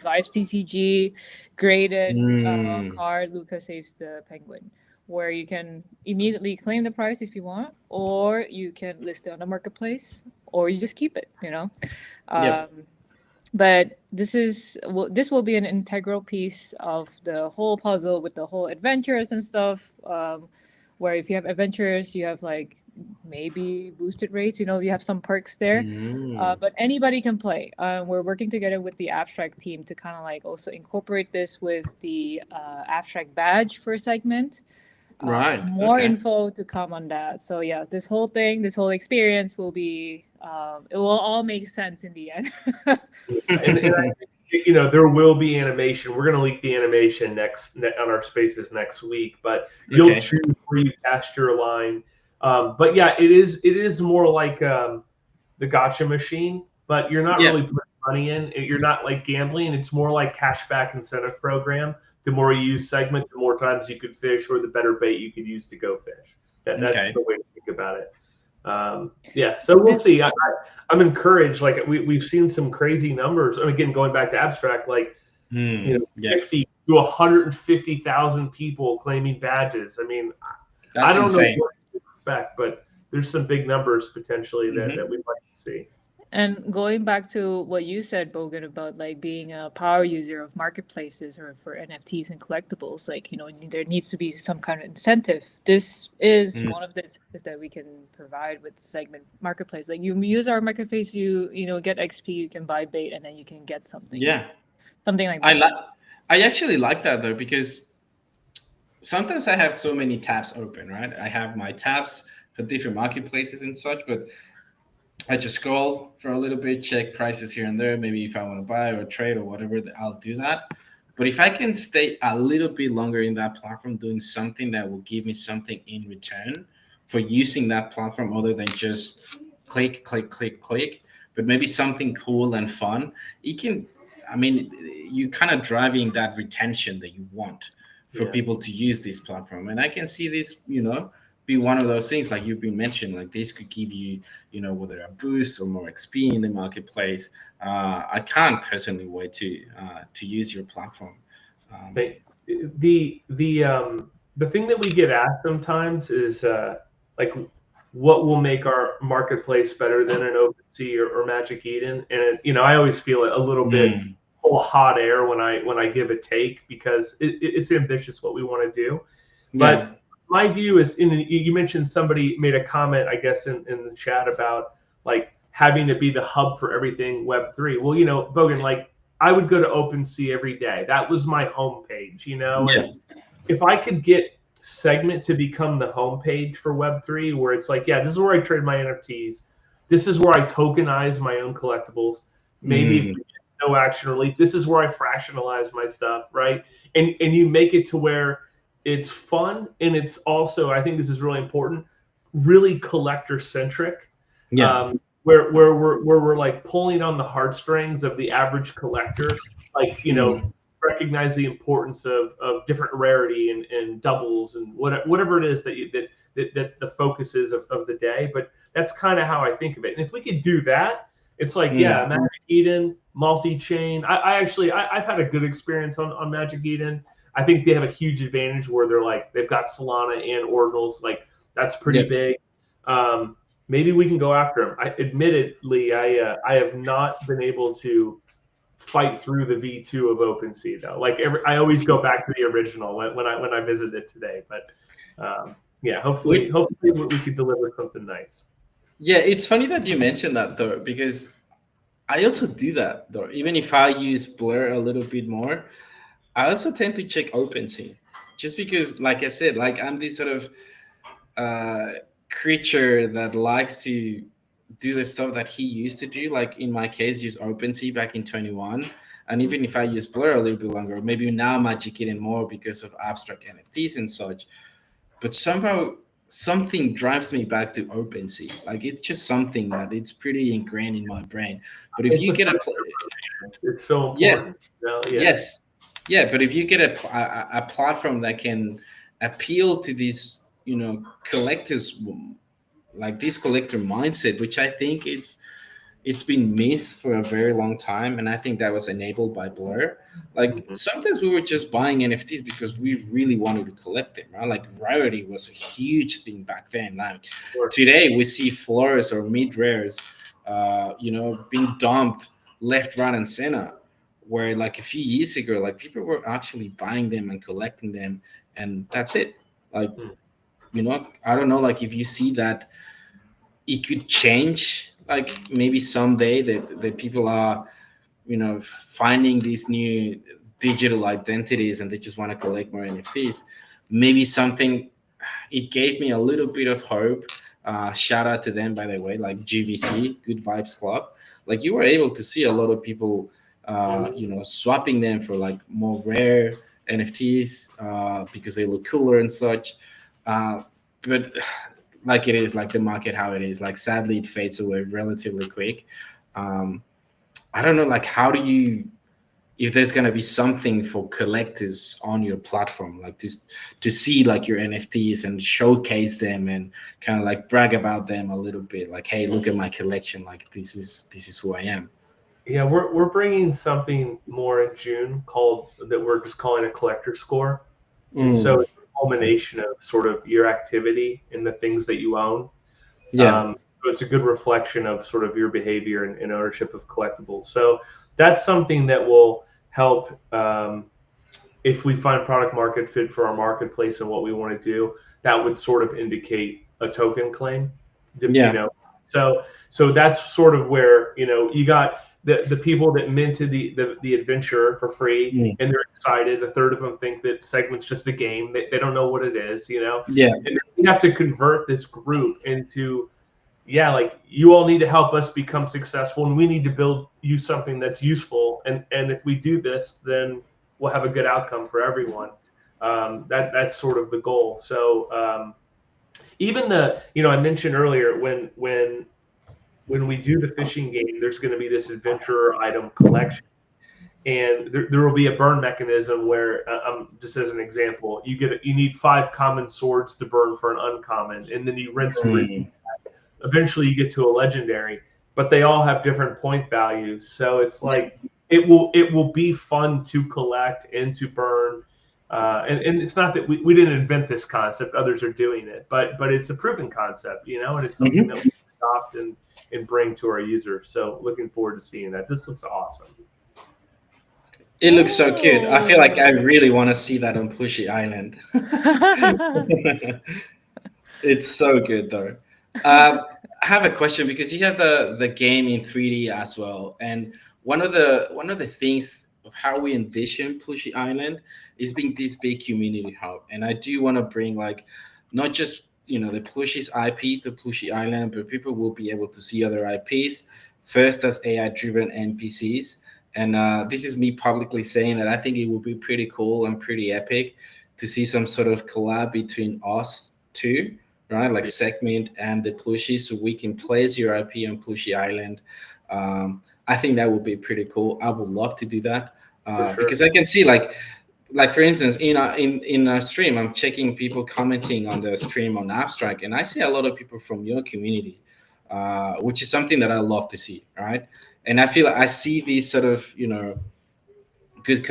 Vibes TCG graded Mm. card Luca Saves the Penguin, where you can immediately claim the price if you want, or you can list it on the marketplace, or you just keep it, Yep. but this will be an integral piece of the whole puzzle with the whole adventures and stuff, where if you have adventures you have like maybe boosted rates, you have some perks there. Mm. But anybody can play. We're working together with the abstract team to kind of like also incorporate this with the abstract badge for a segment. Right. More Okay. info to come on that. So yeah, this whole experience will be it will all make sense in the end. And I think, there will be animation. We're going to leak the animation on our spaces next week, but you'll Okay. choose where you cast your line. But yeah, it is more like the gotcha machine, but you're not Yeah. really putting money in. You're not like gambling. It's more like cashback incentive program. The more you use segment, the more times you could fish, or the better bait you could use to go fish. That's Okay. the way to think about it. Yeah, so we'll This see. I'm encouraged. Like we've seen some crazy numbers. And again, going back to abstract, like Yes. 60 to 150,000 people claiming badges. I mean, I That's don't know insane. what to expect, but there's some big numbers potentially that Hmm. we'd like to see. And going back to what you said, Bogan, about like being a power user of marketplaces or for NFTs and collectibles, like, there needs to be some kind of incentive. This is Mm. one of the incentives that we can provide with segment marketplace. Like, you use our marketplace, you get XP, you can buy bait, and then you can get something Yeah. like I that. like. I actually like that though because sometimes I have so many tabs open. Right. I have my tabs for different marketplaces and such, but I just scroll for a little bit, check prices here and there. Maybe if I want to buy or trade or whatever, I'll do that. But if I can stay a little bit longer in that platform, doing something that will give me something in return for using that platform, other than just click, click, click, click, but maybe something cool and fun, it can. I mean, you kind of driving that retention that you want for Yeah. people to use this platform, and I can see this, be one of those things like you've been mentioning. Like this could give you, whether a boost or more XP in the marketplace. I can't personally wait to use your platform. Um, They, the thing that we get asked sometimes is like, what will make our marketplace better than an OpenSea or Magic Eden? And I always feel a little bit mm, full of hot air when I give a take, because it's ambitious what we want to do. yeah, But my view is, you mentioned somebody made a comment, I guess, in the chat about like having to be the hub for everything Web3. Well, Bogan, like I would go to OpenSea every day. That was my homepage, yeah, and if I could get Segment to become the homepage for Web3, where it's like, yeah, this is where I trade my NFTs. This is where I tokenize my own collectibles. Maybe if mm, we get no action relief, this is where I fractionalize my stuff, right? And you make it to where it's fun, and it's also, I think this is really important, really collector centric, yeah, where we're like pulling on the heartstrings of the average collector, like mm, recognize the importance of different rarity and doubles and whatever it is that the focus is of the day. But that's kind of how I think of it. And if we could do that, it's like, yeah, mm, Magic Eden, multi-chain. I've had a good experience on Magic Eden. I think they have a huge advantage where they've got Solana and Ordinals. Like that's pretty yeah, big. Maybe we can go after them. Admittedly, I have not been able to fight through the V2 of OpenSea though. Like I always go back to the original when I visit it today. But yeah, We, hopefully we could deliver something nice. yeah, it's funny that you mentioned that though, because I also do that though. Even if I use Blur a little bit more, I also tend to check OpenSea, just because, like I said, like I'm this sort of uh, creature that likes to do the stuff that he used to do. Like in my case, use OpenSea back in 21. And even if I use Blur a little bit longer, maybe now Magic Eden more because of abstract NFTs and such. But somehow something drives me back to OpenSea. Like it's just something that it's pretty ingrained in my brain. But if It's you the get a, it's so yeah, important. You know? Yeah. yes, yeah, but if you get a platform that can appeal to these, collectors, like this collector mindset, which I think it's been missed for a very long time, and I think that was enabled by Blur. Like Mhm. sometimes we were just buying NFTs because we really wanted to collect them, right? Like rarity was a huge thing back then. Like Sure. today we see floors or mid rares, being dumped left, right, and center. Where like a few years ago, like people were actually buying them and collecting them, and that's it. Like, Mm. I don't know, like if you see that it could change, like maybe someday that people are, finding these new digital identities and they just want to collect more NFTs. Maybe something, it gave me a little bit of hope. Shout out to them, by the way, like GVC, Good Vibes Club. Like you were able to see a lot of people, Mhm. swapping them for like more rare NFTs because they look cooler and such. But like it is, like the market, how it is. Like sadly, it fades away relatively quick. Um, I don't know, like how do you, if there's gonna be something for collectors on your platform, like to see like your NFTs and showcase them and kind of like brag about them a little bit, like hey, look at my collection, like this is who I am. Yeah, we're bringing something more in June called that we're just calling a collector score, and so Mm, it's a culmination of sort of your activity and the things that you own. yeah, So it's a good reflection of sort of your behavior and ownership of collectibles. So that's something that will help if we find product market fit for our marketplace and what we want to do. That would sort of indicate a token claim, you yeah, know. So that's sort of where you got the people that minted the adventure for free mm, and they're excited. A third of them think that Segment's just a game. They don't know what it is. yeah. And we have to convert this group into, yeah, like you all need to help us become successful and we need to build you something that's useful. And if we do this, then we'll have a good outcome for everyone. That's sort of the goal. So even I mentioned earlier when we do the fishing game, there's going to be this adventurer item collection. And there will be a burn mechanism where, just as an example, you need 5 common swords to burn for an uncommon, and then you rinse and repeat. Mm, Eventually you get to a legendary, but they all have different point values. So it's yeah. like it will be fun to collect and to burn. And it's not that we didn't invent this concept; others are doing it, but it's a proven concept, and it's something that Mhm. we adopt and bring to our users. So looking forward to seeing that. This looks awesome. It looks so cute. I feel like I Oh. really want to see that on Plooshy Island. It's so good though. I have a question because you have the game in 3D as well, and one of the things of how we envision Plushy Island is being this big community hub, and I do want to bring like not just the Plushy's IP to Plushy Island, but people will be able to see other IPs first as AI driven NPCs. And this is me publicly saying that I think it would be pretty cool and pretty epic to see some sort of collab between us two, right? Like Yeah, segment and the Plooshies, so we can place your IP on Plooshy Island. I think that would be pretty cool. I would love to do that for sure. because I can see like for instance in our stream, I'm checking people commenting on the stream on Abstract, and I see a lot of people from your community, which is something that I love to see, right? And I feel like I see these sort of good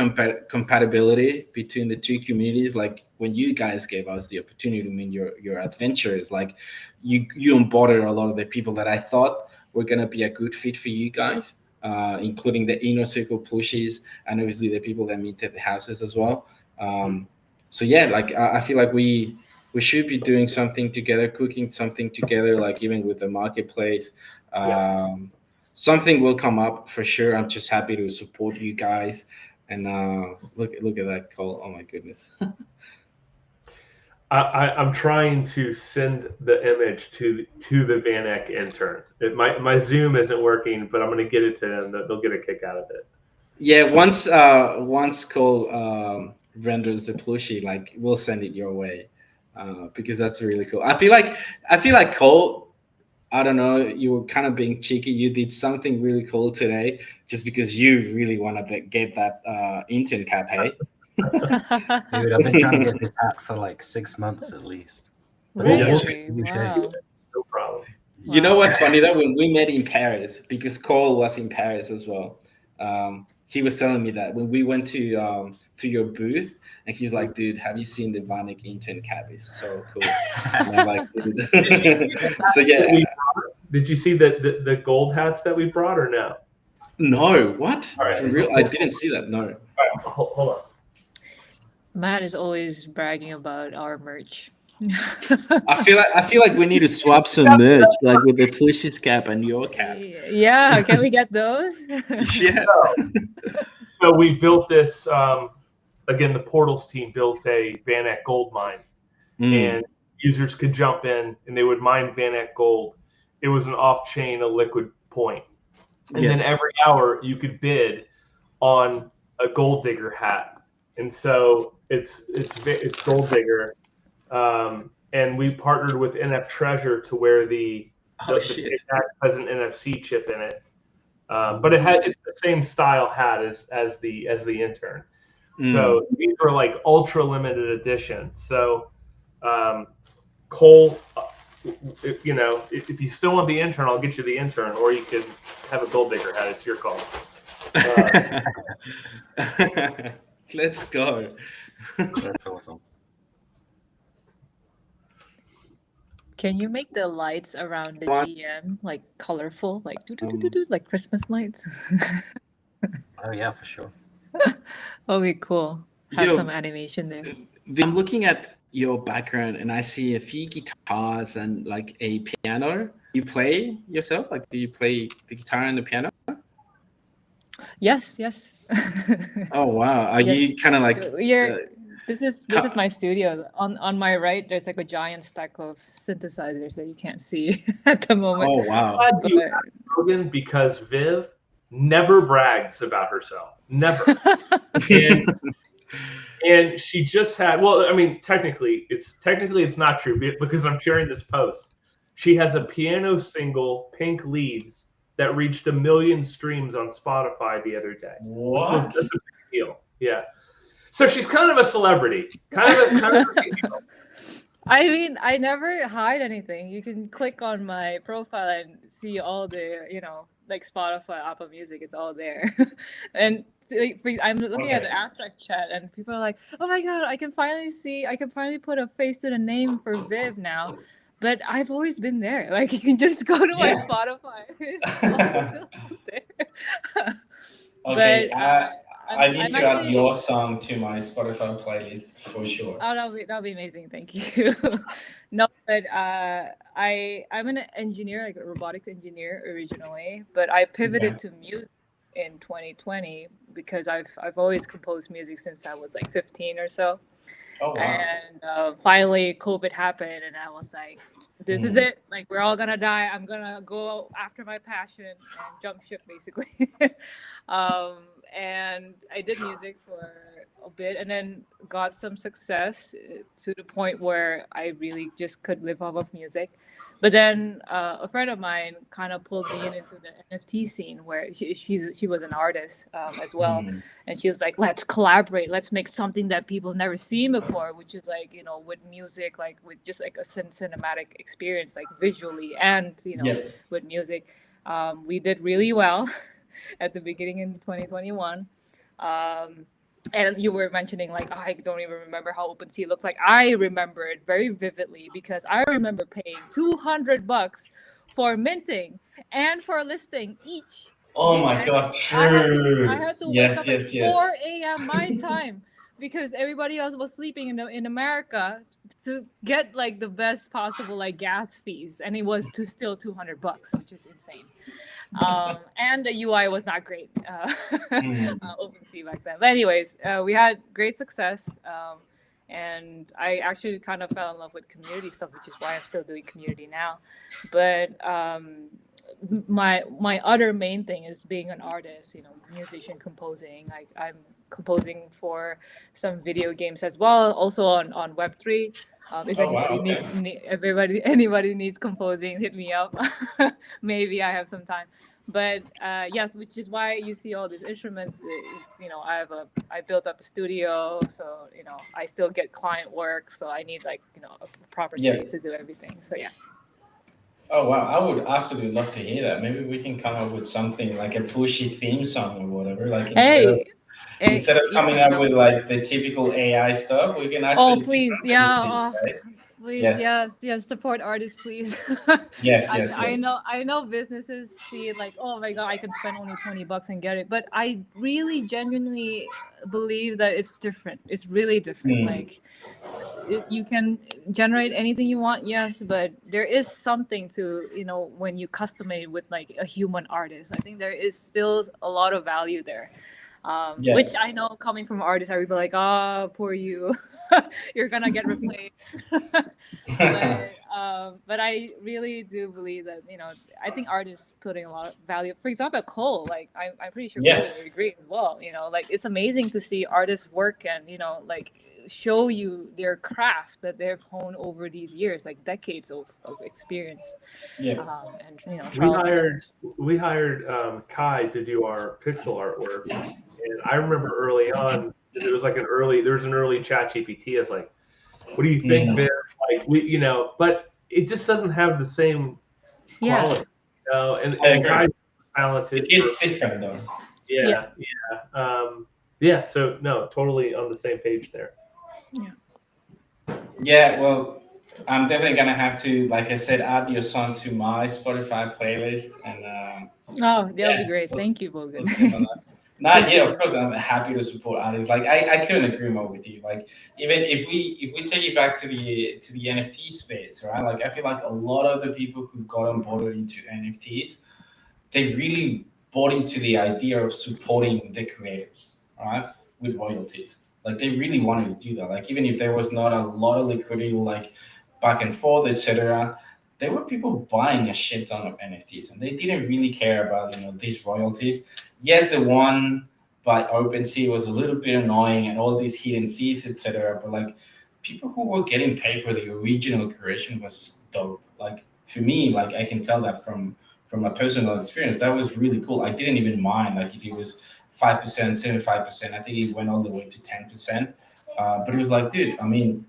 compatibility between the two communities. Like when you guys gave us the opportunity to mean your adventures, like you embodied a lot of the people that I thought were gonna be a good fit for you guys. including the inner circle plushies, and obviously the people that meet at the houses as well. So yeah, like I feel like we should be doing something together, cooking something together, like even with the marketplace. Yeah. Something will come up for sure. I'm just happy to support you guys. And look at that call. Oh my goodness. I'm trying to send the image to the Van Eck intern. My Zoom isn't working, but I'm going to get it to them. They'll get a kick out of it. Yeah, once Cole renders the plushie, like we'll send it your way, because that's really cool. I feel like Cole. I don't know. You were kind of being cheeky. You did something really cool today, just because you really wanted to get that intern cap. Hey. Dude, I've been trying to get this hat for like 6 months at least. Really? Wow. No problem. You know Wow. what's funny though? When we met in Paris, because Cole was in Paris as well, he was telling me that when we went to your booth, and he's like, "Dude, have you seen the Vanek intern cap? It's so cool." And I'm like, "Dude." So yeah, Did you see the gold hats that we brought or no? no, what All right. for real? I didn't see that. No. All right, hold on. Matt is always bragging about our merch. I feel like we need to swap some merch, like with the Plooshies cap and your cap. Yeah, can we get those? Yeah. So we built this. Again, the Portals team built a Van Eck gold mine, and users could jump in and they would mine Van Eck gold. It was an off-chain, a liquid point, and then every hour you could bid on a gold digger hat. And so it's gold digger, and we partnered with NF Treasure to where the hat has an NFC chip in it, but it's the same style hat as the intern. So these were like ultra limited edition. So Cole, if you still want the intern, I'll get you the intern, or you could have a gold digger hat. It's your call. Let's go. That's awesome. Can you make the lights around the GM like colorful, like like Christmas lights? Oh yeah, for sure. That'll be cool. Have Yo, some animation there. I'm looking at your background and I see a few guitars and like a piano. You play yourself? Like, do you play the guitar and the piano? Yes. Oh wow! Are Yes. you kind of like? This is my studio. On my right, there's like a giant stack of synthesizers that you can't see at the moment. Oh wow! Rogan, because Viv never brags about herself. Never. And she just had. Well, I mean, technically it's not true because I'm sharing this post. She has a piano single, Pink Leaves, that reached 1 million streams on Spotify the other day. What? Which was just a big deal. Yeah. So she's kind of a celebrity. Kind of a big deal. I mean, I never hide anything. You can click on my profile and see all the, like Spotify, Apple Music. It's all there. And I'm looking at the abstract chat, and people are like, "Oh my god, I can finally put a face to the name for Viv now." But I've always been there. Like, you can just go to my Spotify. It's all still there. Okay, But I need to add your song to my Spotify playlist for sure. Oh, that'll be amazing. Thank you. No, but I'm an engineer, like a robotics engineer originally, but I pivoted to music in 2020 because I've always composed music since I was like 15 or so. Oh wow! And finally, COVID happened, and I was like, "This is it. Like, we're all gonna die. I'm gonna go after my passion and jump ship, basically." And I did music for a bit, and then got some success to the point where I really just could live off of music. But then a friend of mine kind of pulled me into the NFT scene where she was an artist as well. And she was like, let's collaborate. Let's make something that people have never seen before, which is like, with music, like with just like a cinematic experience, like visually and, with music. We did really well at the beginning in 2021. And you were mentioning like, I don't even remember how OpenSea looks like. I remember it very vividly because I remember paying $200 for minting and for listing each Oh Yeah, my God, I true. had to wake Yes, up at yes, 4 a.m. my time because everybody else was sleeping in America to get like the best possible like gas fees, and it was to still $200, which is insane. And the UI was not great, Mm. OpenSea back then. But anyways, we had great success. And I actually kind of fell in love with community stuff, which is why I'm still doing community now. But my other main thing is being an artist, musician, composing. Like I'm composing for some video games as well, also on Web3. If Oh wow, anybody okay. needs anybody needs composing, hit me up. Maybe I have some time. But yes, which is why you see all these instruments. It's, I built up a studio, so I still get client work, so I need like a proper Yeah. space to do everything. So yeah. Oh wow, I would absolutely love to hear that. Maybe we can come up with something like a pushy theme song or whatever. Like Hey, hey, instead of coming yeah, up that with would. like the typical AI stuff, we can Oh, actually do please, something with yeah. this, Oh, right? please, Yes, yes, yes. Support artists, please. yes, I yes, I yes. know I know businesses see it like, oh my god, I can spend only $20 and get it, but I really genuinely believe that it's different. It's really different. Hmm. Like you can generate anything you want, yes, but there is something to when you custom it with like a human artist. I think there is still a lot of value there. Which Yeah. I know coming from artists, I would be like, oh, poor you, you're gonna get replaced. But I really do believe that I think artists putting a lot of value. For example, Cole, like I'm pretty sure Cole would Yes. agree as well. Like it's amazing to see artists work and like show you their craft that they've honed over these years, like decades of experience, Yeah. and We trials and hired errors. we hired Kai to do our pixel artwork, and I remember early on it was like there was an early chat GPT. I was like, what do you think, Mm. Viv? Like but it just doesn't have the same Yeah, quality, I and agree. Kai's talented It for is different though. yeah, yeah. Yeah, so no, totally on the same page there. yeah. Yeah, well, I'm definitely gonna have to, like I said, add your song to my Spotify playlist, and Oh, that would be yeah, great. Thank you, we'll Bogan. see about that. Nah, yeah, Appreciate of it. course, I'm happy to support artists. Like I couldn't agree more with you. Like even if we take it back to the NFT space, right? Like I feel like a lot of the people who got on board into NFTs, they really bought into the idea of supporting the creators, right, with royalties. Like they really wanted to do that. Like even if there was not a lot of liquidity, like back and forth, etc., there were people buying a shit ton of NFTs, and they didn't really care about these royalties. Yes, the one by OpenSea was a little bit annoying, and all these hidden fees, etc. But like people who were getting paid for the original creation was dope. Like for me, like I can tell that from a personal experience, that was really cool. I didn't even mind like if it was 5%, 75%. I think it went all the way to 10%. But it was like, dude, I mean,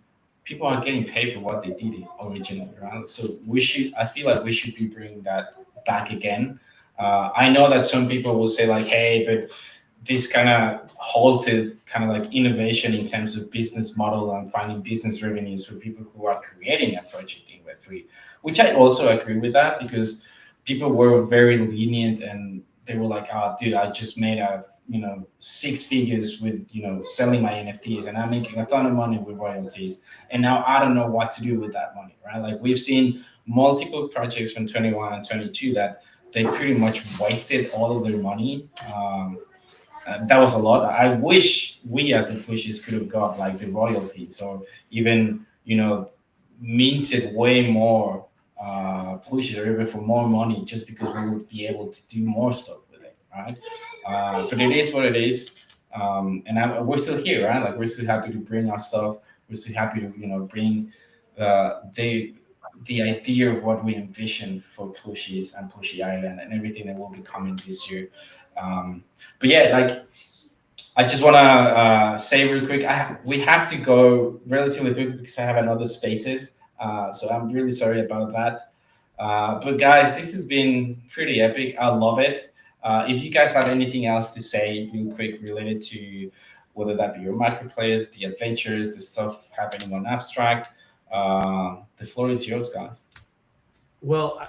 people are getting paid for what they did originally, right? So we should. I feel like we should be bringing that back again. I know that some people will say like, hey, but this kind of halted kind of like innovation in terms of business model and finding business revenues for people who are creating a project in Web3, which I also agree with that because people were very lenient and they were like, oh, dude, I just made a, six figures with, selling my NFTs and I'm making a ton of money with royalties. And now I don't know what to do with that money, right? Like we've seen multiple projects from 21 and 22 that they pretty much wasted all of their money. That was a lot. I wish we as the Plooshies could have got like the royalties or even minted way more Plooshies or even for more money just because we would be able to do more stuff with it, right? But it is what it is, and we're still here, right? Like we're still happy to bring our stuff. We're still happy to bring the idea of what we envision for Plooshies and Plushie Island and everything that will be coming this year. But yeah, like I just want to say real quick, we have to go relatively quick because I have another spaces. So I'm really sorry about that. But guys, this has been pretty epic. I love it. If you guys have anything else to say, real quick, related to whether that be your micro players, the adventures, the stuff happening on Abstract, the floor is yours, guys. Well,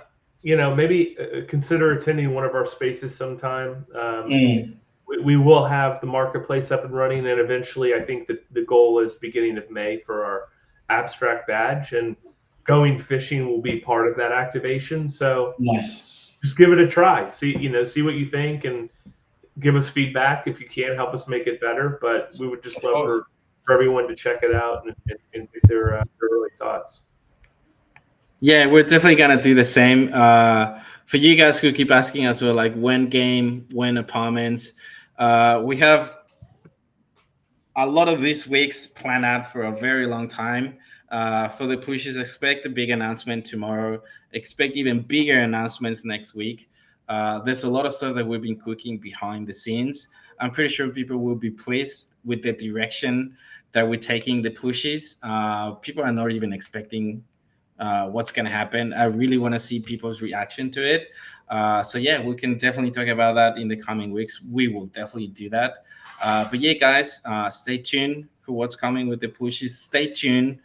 maybe consider attending one of our spaces sometime. Mm. We will have the marketplace up and running, and eventually, I think that the goal is beginning of May for our abstract badge, and going fishing will be part of that activation. So Nice. just give it a try. See what you think, and give us feedback if you can. Help us make it better. But we would just Of love course. for everyone to check it out and give their early thoughts. Yeah, we're definitely gonna do the same. For you guys who keep asking us, well, like when game, when apartments, we have a lot of these weeks planned out for a very long time. For the pushes, expect a big announcement tomorrow. Expect even bigger announcements next week. There's a lot of stuff that we've been cooking behind the scenes. I'm pretty sure people will be pleased with the direction that we're taking the pushes. People are not even expecting what's going to happen. I really want to see people's reaction to it. So yeah, we can definitely talk about that in the coming weeks. We will definitely do that. But yeah, guys, stay tuned for what's coming with the Plooshies. Stay tuned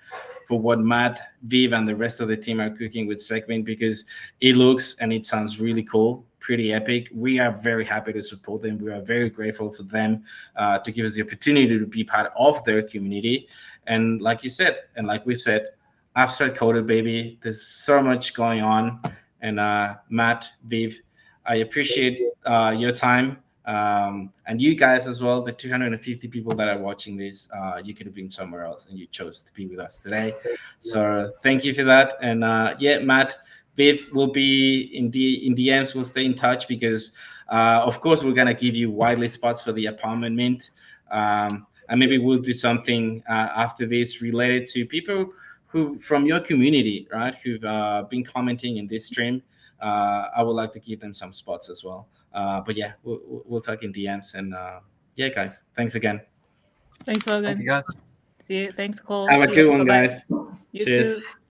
for what Matt, Viv, and the rest of the team are cooking with Segment, because it looks and it sounds really cool, pretty epic. We are very happy to support them. We are very grateful for them to give us the opportunity to be part of their community. And like you said, and like we've said, abstract coded, baby. There's so much going on. And Matt, Viv, I Thank appreciate you. your time, and you guys as well. The 250 people that are watching this, you could have been somewhere else, and you chose to be with us today. Thank you. So thank you for that. And yeah, Matt, Viv will be in DMs. We'll stay in touch because, of course, we're gonna give you widely spots for the apartment mint. And maybe we'll do something after this related to people who from your community, right? Who've been commenting in this stream. I would like to give them some spots as well. But yeah, we'll talk in DMs. And yeah, guys, thanks again. Thanks, Thank you, Logan. guys. See you. Thanks, Cole. Have a See you. good Bye one, bye. guys. You Cheers. too.